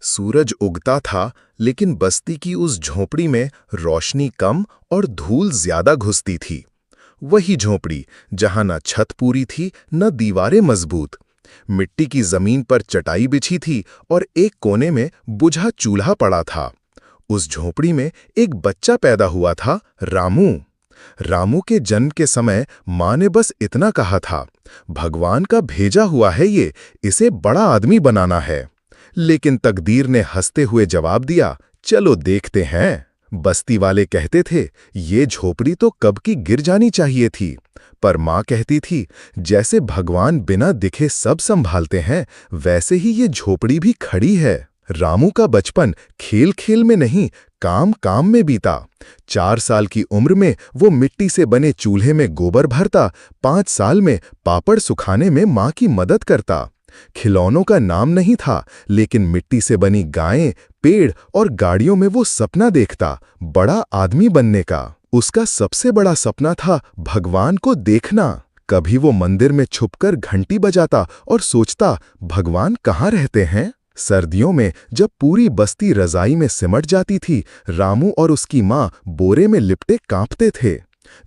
सूरज उगता था, लेकिन बस्ती की उस झोंपड़ी में रोशनी कम और धूल ज्यादा घुसती थी। वही झोंपड़ी जहां न छत पूरी थी न दीवारें मजबूत। मिट्टी की जमीन पर चटाई बिछी थी और एक कोने में बुझा चूल्हा पड़ा था। उस झोंपड़ी में एक बच्चा पैदा हुआ था, रामू। रामू के जन्म के समय माँ ने बस इतना कहा था, भगवान का भेजा हुआ है ये, इसे बड़ा आदमी बनाना है। लेकिन तकदीर ने हंसते हुए जवाब दिया, चलो देखते हैं। बस्ती वाले कहते थे, ये झोपड़ी तो कब की गिर जानी चाहिए थी। पर माँ कहती थी, जैसे भगवान बिना दिखे सब संभालते हैं, वैसे ही ये झोपड़ी भी खड़ी है। रामू का बचपन खेल खेल में नहीं, काम काम में बीता। 4 साल की उम्र में वो मिट्टी से बने चूल्हे में गोबर भरता, 5 साल में पापड़ सुखाने में माँ की मदद करता। खिलौनों का नाम नहीं था, लेकिन मिट्टी से बनी गायें, पेड़ और गाड़ियों में वो सपना देखता, बड़ा आदमी बनने का। उसका सबसे बड़ा सपना था भगवान को देखना। कभी वो मंदिर में छुपकर घंटी बजाता और सोचता, भगवान कहाँ रहते हैं। सर्दियों में जब पूरी बस्ती रजाई में सिमट जाती थी, रामू और उसकी माँ बोरे में लिपटे कांपते थे।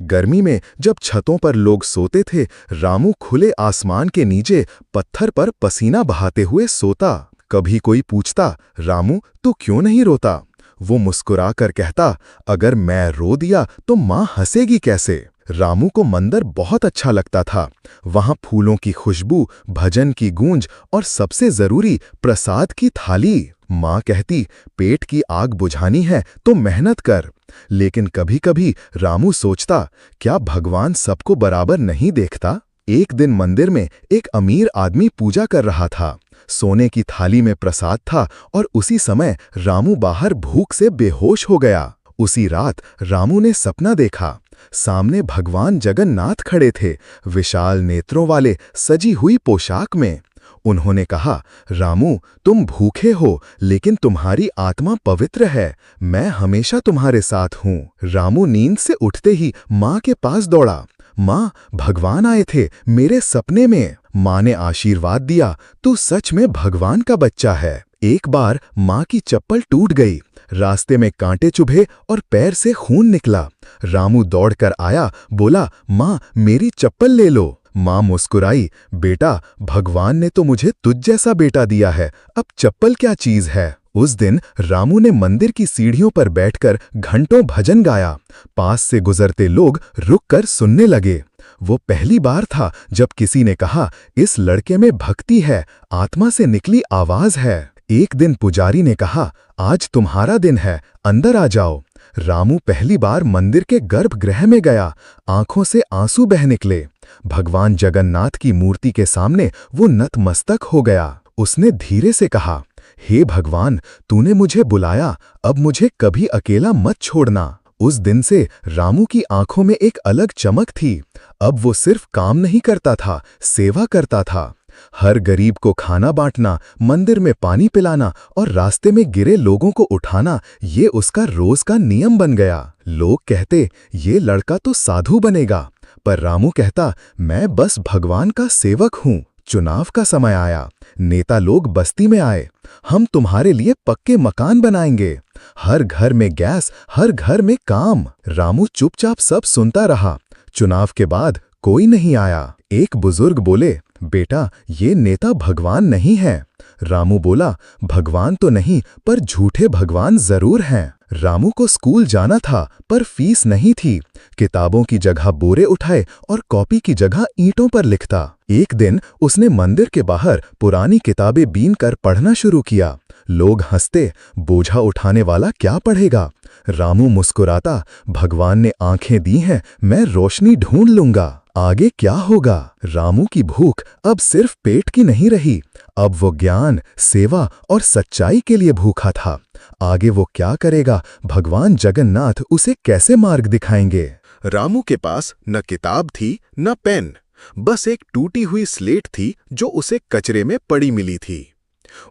गर्मी में जब छतों पर लोग सोते थे, रामू खुले आसमान के नीचे पत्थर पर पसीना बहाते हुए सोता। कभी कोई पूछता, रामू तू क्यों नहीं रोता? वो मुस्कुरा कर कहता, अगर मैं रो दिया तो माँ हंसेगी कैसे। रामू को मंदिर बहुत अच्छा लगता था। वहां फूलों की खुशबू, भजन की गूंज और सबसे जरूरी प्रसाद की थाली। माँ कहती, पेट की आग बुझानी है तो मेहनत कर। लेकिन कभी कभी रामू सोचता, क्या भगवान सबको बराबर नहीं देखता। एक दिन मंदिर में एक अमीर आदमी पूजा कर रहा था। सोने की थाली में प्रसाद था और उसी समय रामू बाहर भूख से बेहोश हो गया। उसी रात रामू ने सपना देखा। सामने भगवान जगन्नाथ खड़े थे, विशाल नेत्रों वाले, सजी हुई पोशाक में। उन्होंने कहा, रामू तुम भूखे हो, लेकिन तुम्हारी आत्मा पवित्र है, मैं हमेशा तुम्हारे साथ हूँ। रामू नींद से उठते ही माँ के पास दौड़ा। माँ, भगवान आए थे मेरे सपने में। माँ ने आशीर्वाद दिया, तू सच में भगवान का बच्चा है। एक बार माँ की चप्पल टूट गई, रास्ते में कांटे चुभे और पैर से खून निकला। रामू दौड़कर आया, बोला, माँ मेरी चप्पल ले लो। माँ मुस्कुराई, बेटा भगवान ने तो मुझे तुझ जैसा बेटा दिया है, अब चप्पल क्या चीज है। उस दिन रामू ने मंदिर की सीढ़ियों पर बैठकर घंटों भजन गाया। पास से गुजरते लोग रुककर सुनने लगे। वो पहली बार था जब किसी ने कहा, इस लड़के में भक्ति है, आत्मा से निकली आवाज है। एक दिन पुजारी ने कहा, आज तुम्हारा दिन है, अंदर आ जाओ। रामू पहली बार मंदिर के गर्भगृह में गया। आंखों से आंसू बह निकले। भगवान जगन्नाथ की मूर्ति के सामने वो नतमस्तक हो गया। उसने धीरे से कहा, हे भगवान, तूने मुझे बुलाया, अब मुझे कभी अकेला मत छोड़ना। उस दिन से रामू की आंखों में एक अलग चमक थी। अब वो सिर्फ काम नहीं करता था, सेवा करता था। हर गरीब को खाना बांटना, मंदिर में पानी पिलाना और रास्ते में गिरे लोगों को उठाना, ये उसका रोज का नियम बन गया। लोग कहते, ये लड़का तो साधु बनेगा, पर रामू कहता, मैं बस भगवान का सेवक हूँ। चुनाव का समय आया, नेता लोग बस्ती में आए, हम तुम्हारे लिए पक्के मकान बनाएंगे, हर घर में गैस, हर घर में काम। रामू चुपचाप सब सुनता रहा। चुनाव के बाद कोई नहीं आया। एक बुजुर्ग बोले, बेटा ये नेता भगवान नहीं है। रामू बोला, भगवान तो नहीं, पर झूठे भगवान जरूर हैं। रामू को स्कूल जाना था, पर फीस नहीं थी। किताबों की जगह बोरे उठाए और कॉपी की जगह ईंटों पर लिखता। एक दिन उसने मंदिर के बाहर पुरानी किताबें बीन कर पढ़ना शुरू किया। लोग हंसते, बोझा उठाने वाला क्या पढ़ेगा। रामू मुस्कुराता, भगवान ने आंखें दी हैं, मैं रोशनी ढूंढ लूंगा। आगे क्या होगा? रामू की भूख अब सिर्फ पेट की नहीं रही, अब वो ज्ञान, सेवा और सच्चाई के लिए भूखा था। आगे वो क्या करेगा, भगवान जगन्नाथ उसे कैसे मार्ग दिखाएंगे। रामू के पास न किताब थी न पेन, बस एक टूटी हुई स्लेट थी जो उसे कचरे में पड़ी मिली थी।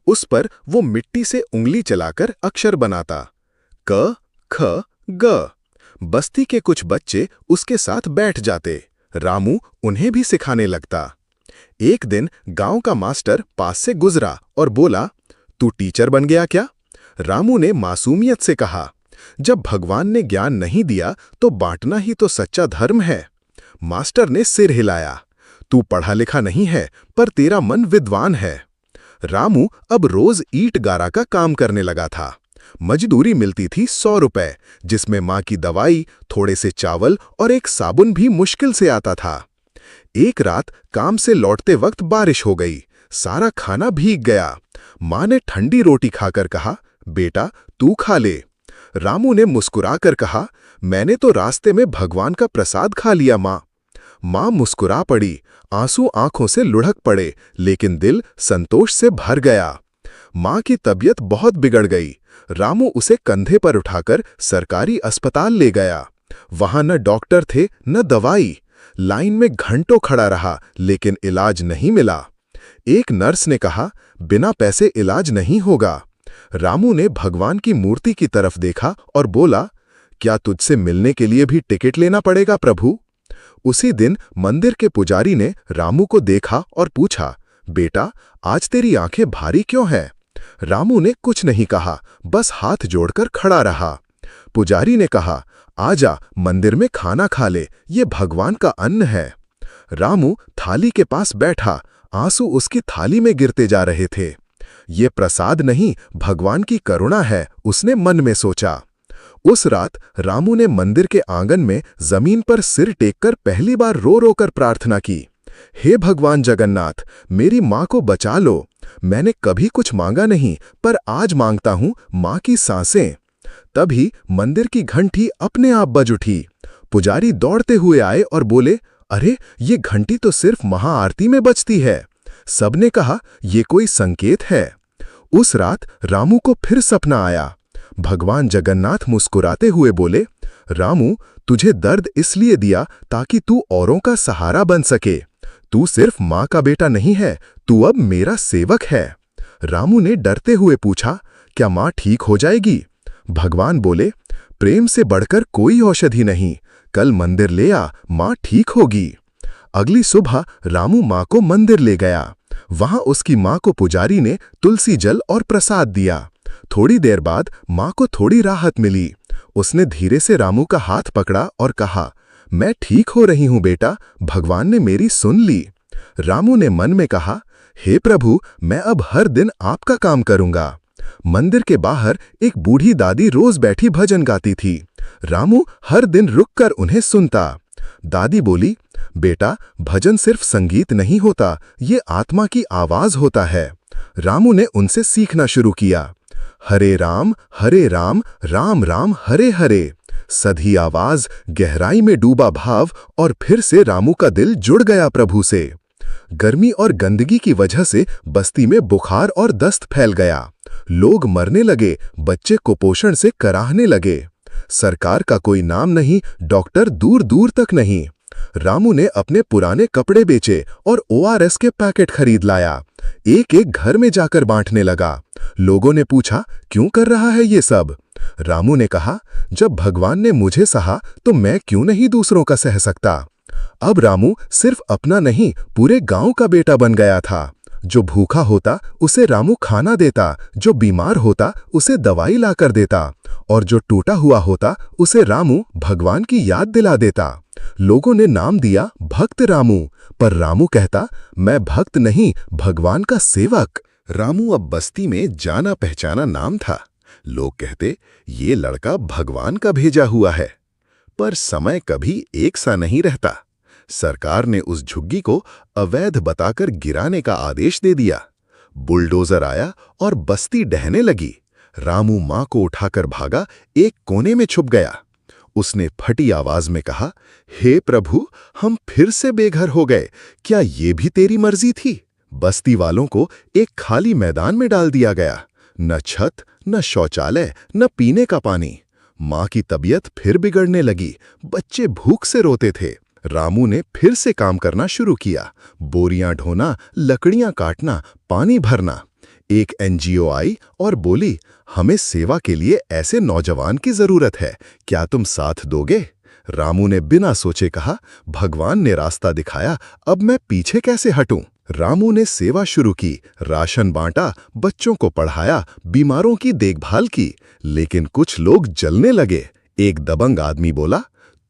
उस पर वो मिट्टी से उंगली चलाकर अक्षर बनाता, क ख ग। बस्ती के कुछ बच्चे उसके साथ बैठ जाते। रामू उन्हें भी सिखाने लगता। एक दिन गांव का मास्टर पास से गुजरा और बोला, तू टीचर बन गया क्या? रामू ने मासूमियत से कहा। जब भगवान ने ज्ञान नहीं दिया तो बांटना ही तो सच्चा धर्म है। मास्टर ने सिर हिलाया। तू पढ़ा लिखा नहीं है, पर तेरा मन विद्वान है। रामू अब रोज ईंट गारा का काम करने लगा था। मजदूरी मिलती थी 100 रुपए, जिसमें माँ की दवाई, थोड़े से चावल और एक साबुन भी मुश्किल से आता था। एक रात काम से लौटते वक्त बारिश हो गई। सारा खाना भीग गया। माँ ने ठंडी रोटी खाकर कहा, बेटा तू खा ले। रामू ने मुस्कुराकर कहा, मैंने तो रास्ते में भगवान का प्रसाद खा लिया माँ। माँ मुस्कुरा पड़ी। आंसू आंखों से लुढ़क पड़े, लेकिन दिल संतोष से भर गया। माँ की तबीयत बहुत बिगड़ गई। रामू उसे कंधे पर उठाकर सरकारी अस्पताल ले गया। वहां न डॉक्टर थे न दवाई। लाइन में घंटों खड़ा रहा, लेकिन इलाज नहीं मिला। एक नर्स ने कहा, बिना पैसे इलाज नहीं होगा। रामू ने भगवान की मूर्ति की तरफ देखा और बोला, क्या तुझसे मिलने के लिए भी टिकट लेना पड़ेगा प्रभु? उसी दिन मंदिर के पुजारी ने रामू को देखा और पूछा, बेटा आज तेरी आंखें भारी क्यों हैं? रामू ने कुछ नहीं कहा, बस हाथ जोड़कर खड़ा रहा। पुजारी ने कहा, आजा मंदिर में खाना खा ले, ये भगवान का अन्न है। रामू थाली के पास बैठा। आंसू उसकी थाली में गिरते जा रहे थे। ये प्रसाद नहीं, भगवान की करुणा है, उसने मन में सोचा। उस रात रामू ने मंदिर के आंगन में जमीन पर सिर टेककर पहली बार रो रो कर प्रार्थना की, हे भगवान जगन्नाथ, मेरी माँ को बचा लो। मैंने कभी कुछ मांगा नहीं, पर आज मांगता हूँ माँ की सांसें। तभी मंदिर की घंटी अपने आप बज उठी। पुजारी दौड़ते हुए आए और बोले, अरे ये घंटी तो सिर्फ महाआरती में बजती है। सबने कहा, ये कोई संकेत है। उस रात रामू को फिर सपना आया। भगवान जगन्नाथ मुस्कुराते हुए बोले, रामू तुझे दर्द इसलिए दिया ताकि तू औरों का सहारा बन सके। तू सिर्फ माँ का बेटा नहीं है, तू अब मेरा सेवक है। रामू ने डरते हुए पूछा, क्या माँ ठीक हो जाएगी? भगवान बोले, प्रेम से बढ़कर कोई औषधि नहीं, कल मंदिर ले आ, माँ ठीक होगी। अगली सुबह रामू माँ को मंदिर ले गया। वहां उसकी माँ को पुजारी ने तुलसी जल और प्रसाद दिया। थोड़ी देर बाद माँ को थोड़ी राहत मिली। उसने धीरे से रामू का हाथ पकड़ा और कहा, मैं ठीक हो रही हूं बेटा, भगवान ने मेरी सुन ली। रामू ने मन में कहा, हे प्रभु, मैं अब हर दिन आपका काम करूंगा। मंदिर के बाहर एक बूढ़ी दादी रोज बैठी भजन गाती थी। रामू हर दिन रुककर उन्हें सुनता। दादी बोली, बेटा भजन सिर्फ संगीत नहीं होता, ये आत्मा की आवाज होता है। रामू ने उनसे सीखना शुरू किया। हरे राम राम राम हरे हरे। सधी आवाज, गहराई में डूबा भाव, और फिर से रामू का दिल जुड़ गया प्रभु से। गर्मी और गंदगी की वजह से बस्ती में बुखार और दस्त फैल गया। लोग मरने लगे, बच्चे कुपोषण से कराहने लगे। सरकार का कोई नाम नहीं, डॉक्टर दूर दूर तक नहीं। रामू ने अपने पुराने कपड़े बेचे और ORS के पैकेट खरीद लाया। एक एक घर में जाकर बांटने लगा। लोगों ने पूछा, क्यों कर रहा है ये सब? रामू ने कहा, जब भगवान ने मुझे सहा तो मैं क्यों नहीं दूसरों का सह सकता। अब रामू सिर्फ अपना नहीं, पूरे गांव का बेटा बन गया था। जो भूखा होता उसे रामू खाना देता, जो बीमार होता उसे दवाई लाकर देता, और जो टूटा हुआ होता उसे रामू भगवान की याद दिला देता। लोगों ने नाम दिया भक्त रामू, पर रामू कहता, मैं भक्त नहीं, भगवान का सेवक। रामू अब बस्ती में जाना पहचाना नाम था। लोग कहते, ये लड़का भगवान का भेजा हुआ है। पर समय कभी एक सा नहीं रहता। सरकार ने उस झुग्गी को अवैध बताकर गिराने का आदेश दे दिया। बुलडोजर आया और बस्ती ढहने लगी। रामू माँ को उठाकर भागा, एक कोने में छुप गया। उसने फटी आवाज में कहा, हे प्रभु, हम फिर से बेघर हो गए, क्या ये भी तेरी मर्जी थी? बस्ती वालों को एक खाली मैदान में डाल दिया गया। न छत, न शौचालय, न पीने का पानी। माँ की तबीयत फिर बिगड़ने लगी। बच्चे भूख से रोते थे। रामू ने फिर से काम करना शुरू किया। बोरियां ढोना, लकड़ियां काटना, पानी भरना। एक NGO आई और बोली, हमें सेवा के लिए ऐसे नौजवान की जरूरत है, क्या तुम साथ दोगे? रामू ने बिना सोचे कहा, भगवान ने रास्ता दिखाया, अब मैं पीछे कैसे हटूं? रामू ने सेवा शुरू की, राशन बांटा, बच्चों को पढ़ाया, बीमारों की देखभाल की, लेकिन कुछ लोग जलने लगे। एक दबंग आदमी बोला,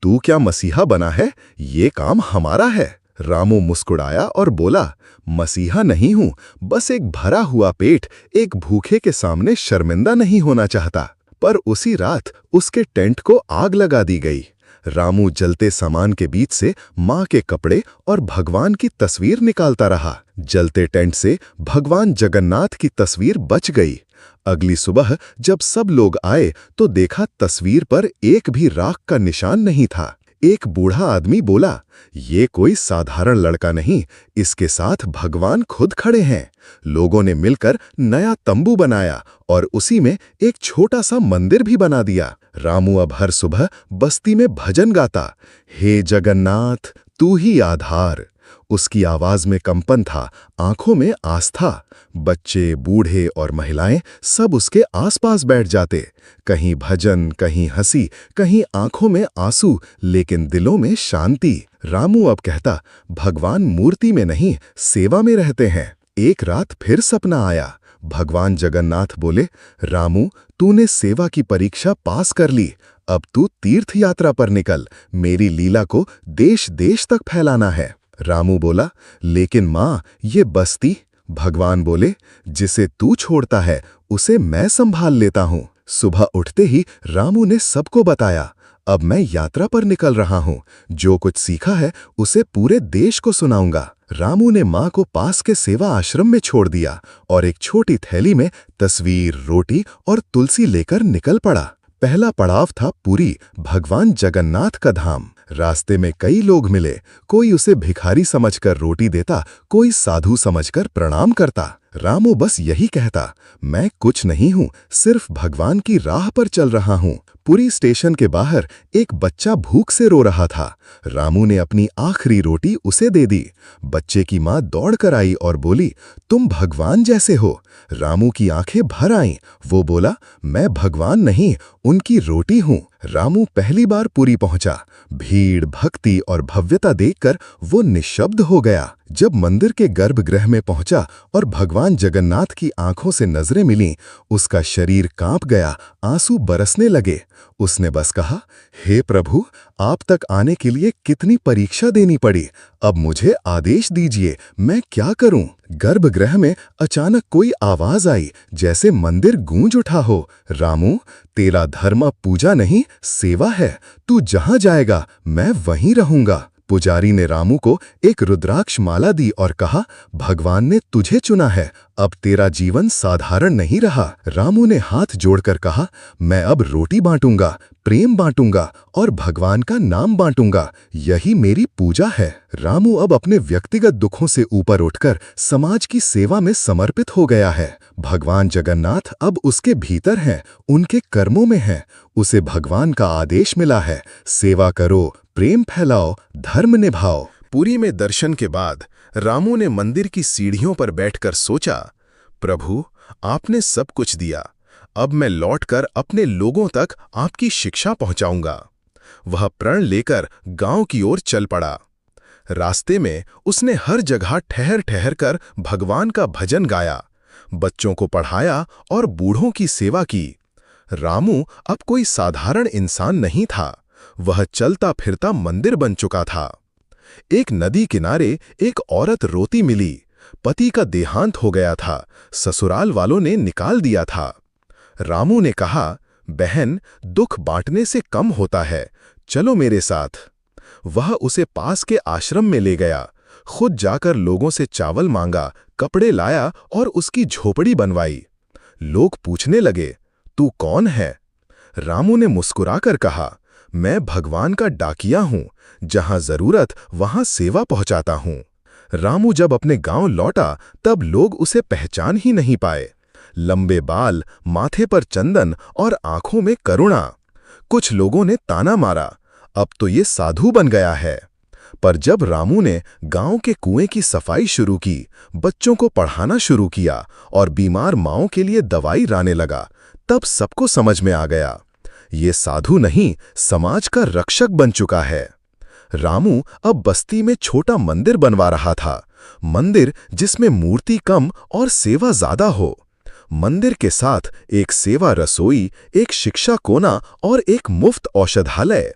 तू क्या मसीहा बना है? ये काम हमारा है। रामू मुस्कुराया और बोला, मसीहा नहीं हूं, बस एक भरा हुआ पेट एक भूखे के सामने शर्मिंदा नहीं होना चाहता। पर उसी रात उसके टेंट को आग लगा दी गई। रामू जलते सामान के बीच से माँ के कपड़े और भगवान की तस्वीर निकालता रहा। जलते टेंट से भगवान जगन्नाथ की तस्वीर बच गई। अगली सुबह जब सब लोग आए तो देखा तस्वीर पर एक भी राख का निशान नहीं था। एक बूढ़ा आदमी बोला, ये कोई साधारण लड़का नहीं, इसके साथ भगवान खुद खड़े हैं। लोगों ने मिलकर नया तंबू बनाया और उसी में एक छोटा सा मंदिर भी बना दिया। रामू अब हर सुबह बस्ती में भजन गाता, हे जगन्नाथ तू ही आधार। उसकी आवाज में कंपन था, आंखों में आस्था। बच्चे, बूढ़े और महिलाएं सब उसके आसपास बैठ जाते। कहीं भजन, कहीं हंसी, कहीं आंखों में आंसू, लेकिन दिलों में शांति। रामू अब कहता, भगवान मूर्ति में नहीं, सेवा में रहते हैं। एक रात फिर सपना आया। भगवान जगन्नाथ बोले, रामू तूने सेवा की परीक्षा पास कर ली, अब तू तीर्थ यात्रा पर निकल, मेरी लीला को देश देश तक फैलाना है। रामू बोला, लेकिन माँ ये बस्ती? भगवान बोले, जिसे तू छोड़ता है उसे मैं संभाल लेता हूँ। सुबह उठते ही रामू ने सबको बताया, अब मैं यात्रा पर निकल रहा हूँ, जो कुछ सीखा है उसे पूरे देश को सुनाऊंगा। रामू ने माँ को पास के सेवा आश्रम में छोड़ दिया और एक छोटी थैली में तस्वीर, रोटी और तुलसी लेकर निकल पड़ा। पहला पड़ाव था पुरी, भगवान जगन्नाथ का धाम। रास्ते में कई लोग मिले, कोई उसे भिखारी समझकर रोटी देता, कोई साधु समझकर प्रणाम करता। रामू बस यही कहता, मैं कुछ नहीं हूँ, सिर्फ भगवान की राह पर चल रहा हूँ। पुरी स्टेशन के बाहर एक बच्चा भूख से रो रहा था। रामू ने अपनी आखिरी रोटी उसे दे दी। बच्चे की माँ दौड़ कर आई और बोली, तुम भगवान जैसे हो। रामू की आंखें भर आईं। वो बोला, मैं भगवान नहीं, उनकी रोटी हूँ। रामू पहली बार पुरी पहुंचा। भीड़, भक्ति और भव्यता देखकर वो निशब्द हो गया। जब मंदिर के गर्भगृह में पहुंचा और भगवान जगन्नाथ की आंखों से नजरें मिलीं, उसका शरीर कांप गया, आंसू बरसने लगे। उसने बस कहा, हे प्रभु, आप तक आने के लिए कितनी परीक्षा देनी पड़ी, अब मुझे आदेश दीजिए, मैं क्या करूं? गर्भगृह में अचानक कोई आवाज आई, जैसे मंदिर गूंज उठा हो, रामू, तेरा धर्म अब पूजा नहीं, सेवा है। तू जहां जाएगा मैं वहीं रहूंगा। पुजारी ने रामू को एक रुद्राक्ष माला दी और कहा, भगवान ने तुझे चुना है, अब तेरा जीवन साधारण नहीं रहा। रामू ने हाथ जोड़कर कहा, मैं अब रोटी बांटूंगा, प्रेम बांटूंगा और भगवान का नाम बांटूंगा, यही मेरी पूजा है। रामू अब अपने व्यक्तिगत दुखों से ऊपर उठकर समाज की सेवा में समर्पित हो गया है। भगवान जगन्नाथ अब उसके भीतर हैं, उनके कर्मों में हैं। उसे भगवान का आदेश मिला है, सेवा करो, प्रेम फैलाओ, धर्म निभाओ। पुरी में दर्शन के बाद रामू ने मंदिर की सीढ़ियों पर बैठकर सोचा, प्रभु, आपने सब कुछ दिया, अब मैं लौटकर अपने लोगों तक आपकी शिक्षा पहुंचाऊंगा। वह प्रण लेकर गांव की ओर चल पड़ा। रास्ते में उसने हर जगह ठहर ठहर कर भगवान का भजन गाया, बच्चों को पढ़ाया और बूढ़ों की सेवा की। रामू अब कोई साधारण इंसान नहीं था, वह चलता फिरता मंदिर बन चुका था। एक नदी किनारे एक औरत रोती मिली। पति का देहांत हो गया था, ससुराल वालों ने निकाल दिया था। रामू ने कहा, बहन, दुख बांटने से कम होता है, चलो मेरे साथ। वह उसे पास के आश्रम में ले गया, खुद जाकर लोगों से चावल मांगा, कपड़े लाया और उसकी झोपड़ी बनवाई। लोग पूछने लगे, तू कौन है? रामू ने मुस्कुराकर कहा, मैं भगवान का डाकिया हूं, जहां जरूरत वहां सेवा पहुंचाता हूं। रामू जब अपने गांव लौटा तब लोग उसे पहचान ही नहीं पाए। लंबे बाल, माथे पर चंदन और आंखों में करुणा। कुछ लोगों ने ताना मारा, अब तो ये साधु बन गया है। पर जब रामू ने गांव के कुएं की सफाई शुरू की, बच्चों को पढ़ाना शुरू किया और बीमार माँओं के लिए दवाई लाने लगा, तब सबको समझ में आ गया, ये साधु नहीं, समाज का रक्षक बन चुका है। रामू अब बस्ती में छोटा मंदिर बनवा रहा था, मंदिर जिसमें मूर्ति कम और सेवा ज्यादा हो। मंदिर के साथ एक सेवा रसोई, एक शिक्षा कोना और एक मुफ्त औषधालय।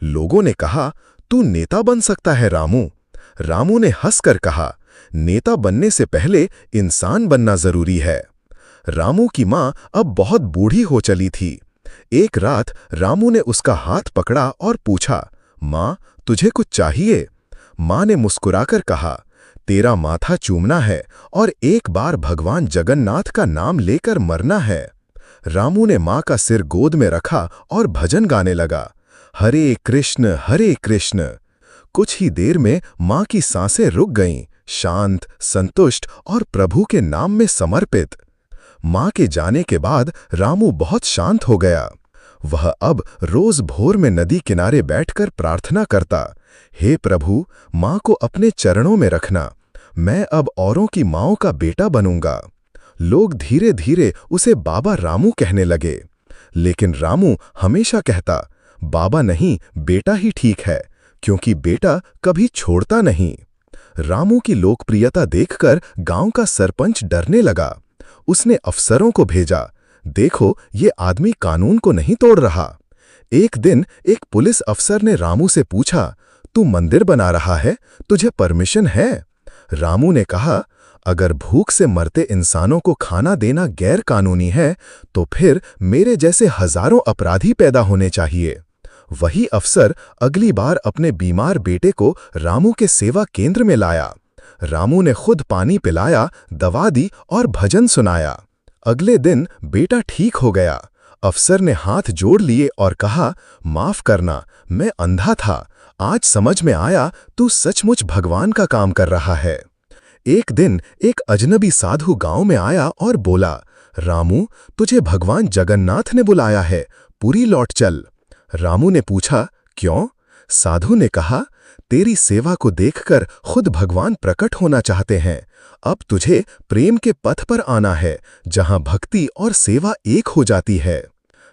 लोगों ने कहा, तू नेता बन सकता है रामू। रामू ने हंसकर कहा, नेता बनने से पहले इंसान बनना जरूरी है। रामू की माँ अब बहुत बूढ़ी हो चली थी। एक रात रामू ने उसका हाथ पकड़ा और पूछा, माँ, तुझे कुछ चाहिए? माँ ने मुस्कुराकर कहा, तेरा माथा चूमना है और एक बार भगवान जगन्नाथ का नाम लेकर मरना है। रामू ने माँ का सिर गोद में रखा और भजन गाने लगा, हरे कृष्ण हरे कृष्ण। कुछ ही देर में माँ की सांसें रुक गईं, शांत, संतुष्ट और प्रभु के नाम में समर्पित। माँ के जाने के बाद रामू बहुत शांत हो गया। वह अब रोज भोर में नदी किनारे बैठकर प्रार्थना करता, हे प्रभु, माँ को अपने चरणों में रखना, मैं अब औरों की माँओं का बेटा बनूंगा। लोग धीरे धीरे उसे बाबा रामू कहने लगे, लेकिन रामू हमेशा कहता, बाबा नहीं, बेटा ही ठीक है, क्योंकि बेटा कभी छोड़ता नहीं। रामू की लोकप्रियता देखकर गांव का सरपंच डरने लगा। उसने अफसरों को भेजा, देखो ये आदमी कानून को नहीं तोड़ रहा। एक दिन एक पुलिस अफसर ने रामू से पूछा, तू मंदिर बना रहा है, तुझे परमिशन है? रामू ने कहा, अगर भूख से मरते इंसानों को खाना देना गैर कानूनी है, तो फिर मेरे जैसे हजारों अपराधी पैदा होने चाहिए। वही अफसर अगली बार अपने बीमार बेटे को रामू के सेवा केंद्र में लाया। रामू ने खुद पानी पिलाया, दवा दी और भजन सुनाया। अगले दिन बेटा ठीक हो गया। अफसर ने हाथ जोड़ लिए और कहा, माफ करना, मैं अंधा था, आज समझ में आया तू सचमुच भगवान का काम कर रहा है। एक दिन एक अजनबी साधु गांव में आया और बोला, रामू, तुझे भगवान जगन्नाथ ने बुलाया है, पुरी लौट चल। रामू ने पूछा, क्यों? साधु ने कहा, तेरी सेवा को देखकर खुद भगवान प्रकट होना चाहते हैं। अब तुझे प्रेम के पथ पर आना है, जहां भक्ति और सेवा एक हो जाती है।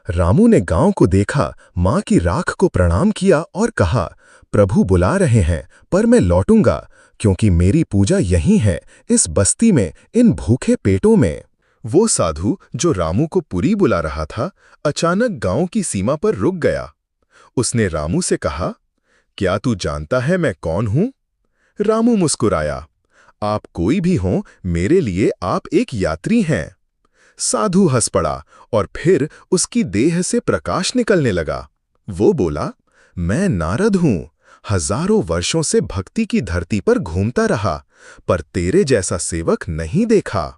रामू ने गांव को देखा, मां की राख को प्रणाम किया और कहा, प्रभु बुला रहे हैं, पर मैं लौटूंगा, क्योंकि मेरी पूजा यहीं है, इस बस्ती में, इन भूखे पेटों में। वो साधु जो रामू को पुरी बुला रहा था, अचानक गांव की सीमा पर रुक गया। उसने रामू से कहा, क्या तू जानता है मैं कौन हूं? रामू मुस्कुराया, आप कोई भी हों, मेरे लिए आप एक यात्री हैं। साधु हंस पड़ा और फिर उसकी देह से प्रकाश निकलने लगा। वो बोला, मैं नारद हूं, हजारों वर्षों से भक्ति की धरती पर घूमता रहा, पर तेरे जैसा सेवक नहीं देखा।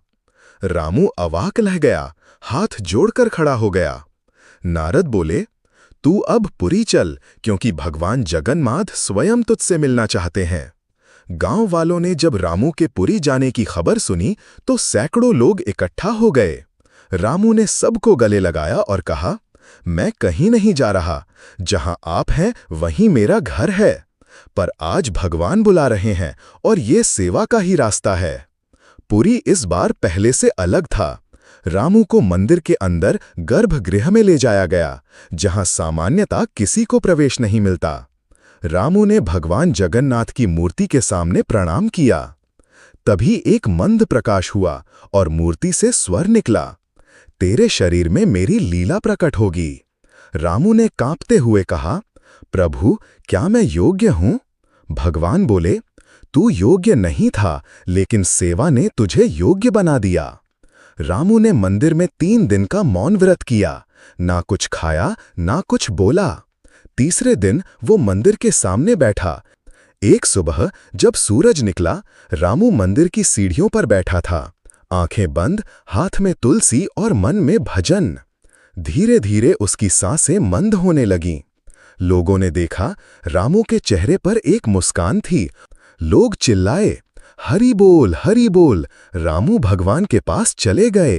रामू अवाक रह गया, हाथ जोड़कर खड़ा हो गया। नारद बोले, तू अब पुरी चल, क्योंकि भगवान जगन्नाथ स्वयं तुझसे मिलना चाहते हैं। गांव वालों ने जब रामू के पुरी जाने की खबर सुनी तो सैकड़ों लोग इकट्ठा हो गए। रामू ने सबको गले लगाया और कहा, मैं कहीं नहीं जा रहा, जहां आप हैं वहीं मेरा घर है। पर आज भगवान बुला रहे हैं और ये सेवा का ही रास्ता है। पुरी इस बार पहले से अलग था। रामू को मंदिर के अंदर गर्भगृह में ले जाया गया, जहां सामान्यतः किसी को प्रवेश नहीं मिलता। रामू ने भगवान जगन्नाथ की मूर्ति के सामने प्रणाम किया। तभी एक मंद प्रकाश हुआ और मूर्ति से स्वर निकला, तेरे शरीर में मेरी लीला प्रकट होगी। रामू ने कांपते हुए कहा, प्रभु, क्या मैं योग्य हूं? भगवान बोले, तू योग्य नहीं था, लेकिन सेवा ने तुझे योग्य बना दिया। रामू ने मंदिर में 3 दिन का मौन व्रत किया, ना कुछ खाया, ना कुछ बोला। तीसरे दिन वो मंदिर के सामने बैठा। एक सुबह जब सूरज निकला, रामू मंदिर की सीढ़ियों पर बैठा था, आंखें बंद, हाथ में तुलसी और मन में भजन। धीरे धीरे उसकी सांसें मंद होने लगीं। लोगों ने देखा, रामू के चेहरे पर एक मुस्कान थी। लोग चिल्लाए, हरि बोल, हरि बोल, रामू भगवान के पास चले गए।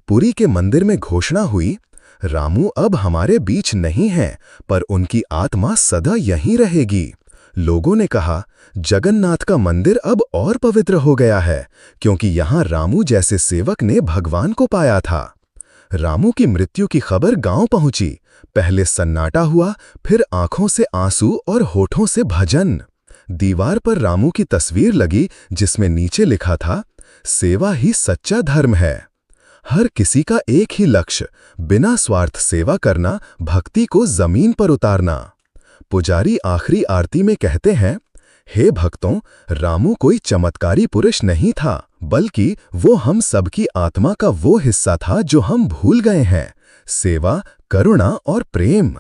पुरी के मंदिर में घोषणा हुई, रामू अब हमारे बीच नहीं है, पर उनकी आत्मा सदा यहीं रहेगी। लोगों ने कहा, जगन्नाथ का मंदिर अब और पवित्र हो गया है, क्योंकि यहाँ रामू जैसे सेवक ने भगवान को पाया था। रामू की मृत्यु की खबर गांव पहुंची। पहले सन्नाटा हुआ, फिर आंखों से आंसू और होठों से भजन। दीवार पर रामू की तस्वीर लगी जिसमें नीचे लिखा था, सेवा ही सच्चा धर्म है। हर किसी का एक ही लक्ष्य, बिना स्वार्थ सेवा करना, भक्ति को जमीन पर उतारना। पुजारी आखिरी आरती में कहते हैं, हे भक्तों, रामू कोई चमत्कारी पुरुष नहीं था, बल्कि वो हम सबकी आत्मा का वो हिस्सा था जो हम भूल गए हैं, सेवा, करुणा और प्रेम।